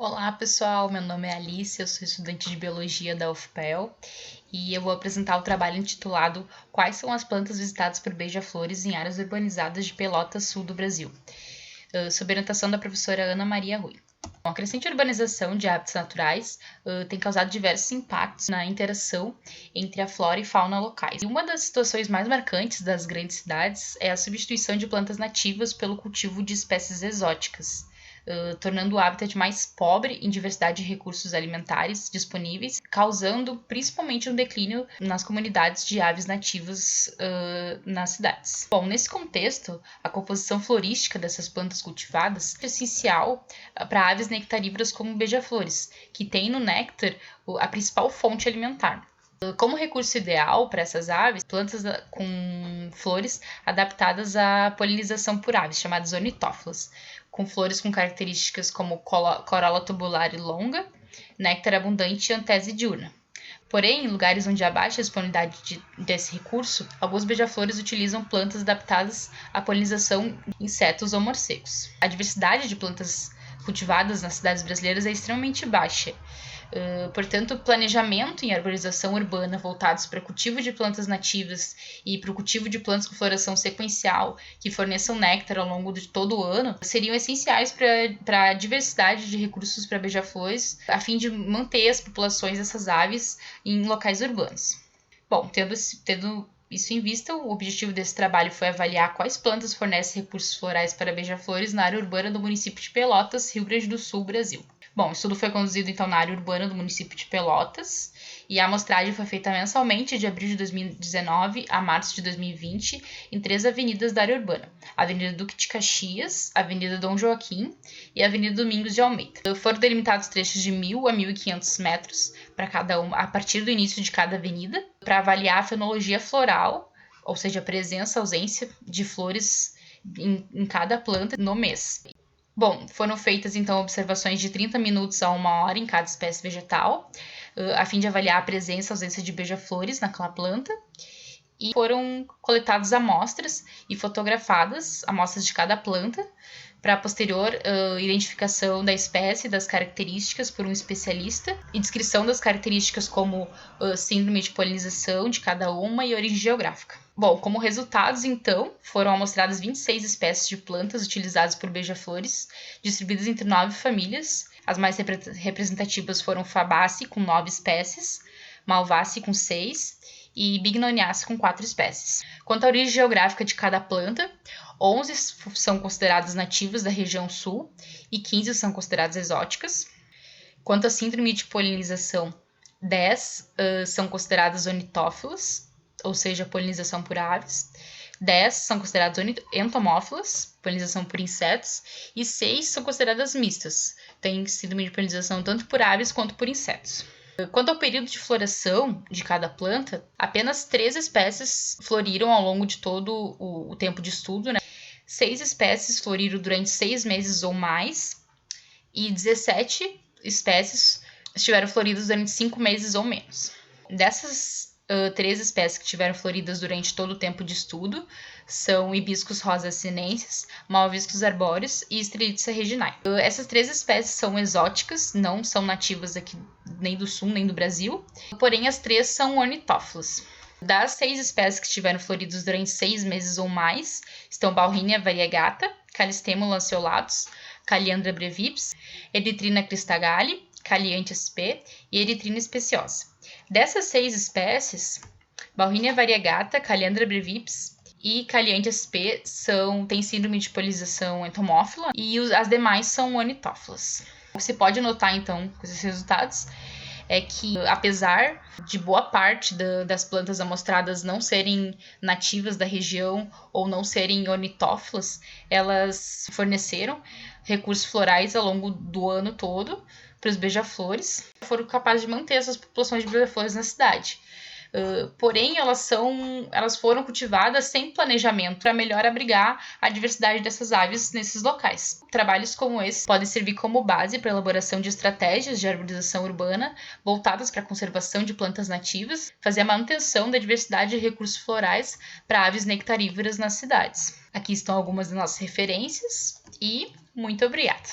Olá pessoal, meu nome é Alice, eu sou estudante de Biologia da UFPEL e eu vou apresentar o trabalho intitulado Quais são as plantas visitadas por beija-flores em áreas urbanizadas de Pelotas, sul do Brasil, sob orientação da professora Ana Maria Rui. A crescente urbanização de hábitats naturais tem causado diversos impactos na interação entre a flora e fauna locais. E uma das situações mais marcantes das grandes cidades é a substituição de plantas nativas pelo cultivo de espécies exóticas, tornando o habitat mais pobre em diversidade de recursos alimentares disponíveis, causando principalmente um declínio nas comunidades de aves nativas nas cidades. Bom, nesse contexto, a composição florística dessas plantas cultivadas é essencial para aves nectarívoras como beija-flores, que têm no néctar a principal fonte alimentar. Como recurso ideal para essas aves, plantas com flores adaptadas à polinização por aves, chamadas ornitófilas, com flores com características como corola tubular e longa, néctar abundante e antese diurna. Porém, em lugares onde há baixa disponibilidade desse recurso, alguns beija-flores utilizam plantas adaptadas à polinização de insetos ou morcegos. A diversidade de plantas cultivadas nas cidades brasileiras é extremamente baixa. Portanto, planejamento em arborização urbana voltados para o cultivo de plantas nativas e para o cultivo de plantas com floração sequencial que forneçam néctar ao longo de todo o ano seriam essenciais para a diversidade de recursos para beija-flores, a fim de manter as populações dessas aves em locais urbanos. Bom, tendo isso em vista, o objetivo desse trabalho foi avaliar quais plantas fornecem recursos florais para beija-flores na área urbana do município de Pelotas, Rio Grande do Sul, Brasil. Bom, o estudo foi conduzido então na área urbana do município de Pelotas e a amostragem foi feita mensalmente de abril de 2019 a março de 2020 em 3 avenidas da área urbana: Avenida Duque de Caxias, Avenida Dom Joaquim e Avenida Domingos de Almeida. Foram delimitados trechos de 1.000 a 1.500 metros para cada uma, a partir do início de cada avenida, para avaliar a fenologia floral, ou seja, a presença, ausência de flores em cada planta no mês. Bom, foram feitas então observações de 30 minutos a 1 hora em cada espécie vegetal, a fim de avaliar a presença e ausência de beija-flores naquela planta. E foram coletadas amostras e fotografadas, amostras de cada planta, para a posterior identificação da espécie, das características por um especialista e descrição das características como síndrome de polinização de cada uma e origem geográfica. Bom, como resultados, então, foram amostradas 26 espécies de plantas utilizadas por beija-flores, distribuídas entre 9 famílias. As mais representativas foram Fabaceae, com 9 espécies, Malvaceae, com 6, e Bignoniaceae, com 4 espécies. Quanto à origem geográfica de cada planta, 11 são consideradas nativas da região sul e 15 são consideradas exóticas. Quanto à síndrome de polinização, 10 são consideradas ornitófilas, ou seja, polinização por aves. 10 são consideradas entomófilas, polinização por insetos, e 6 são consideradas mistas, tem síndrome de polinização tanto por aves quanto por insetos. Quanto ao período de floração de cada planta, apenas 3 espécies floriram ao longo de todo o tempo de estudo, né? 6 espécies floriram durante 6 meses ou mais, e 17 espécies estiveram floridas durante 5 meses ou menos. Dessas 3 espécies que tiveram floridas durante todo o tempo de estudo são Hibiscus rosa sinensis, Malvaviscus arbóreos e Strelitzia reginae. Essas 3 espécies são exóticas, não são nativas aqui nem do sul nem do Brasil, porém as 3 são ornitófilas. Das 6 espécies que estiveram floridas durante 6 meses ou mais estão Bauhinia variegata, Callistemum lanceolatus, Calliandra brevips, Erythrina cristagalli, Caliante sp e Erythrina speciosa. Dessas 6 espécies, Bauhinia variegata, Calliandra brevips e Caliante sp têm síndrome de polinização entomófila e as demais são ornitófilas. Você pode notar então com esses resultados é que, apesar de boa parte das plantas amostradas não serem nativas da região ou não serem ornitófilas, elas forneceram recursos florais ao longo do ano todo para os beija-flores, foram capazes de manter essas populações de beija-flores na cidade. Porém, elas foram cultivadas sem planejamento para melhor abrigar a diversidade dessas aves nesses locais. Trabalhos como esse podem servir como base para a elaboração de estratégias de arborização urbana voltadas para a conservação de plantas nativas, fazer a manutenção da diversidade de recursos florais para aves nectarívoras nas cidades. Aqui estão algumas das nossas referências e muito obrigada!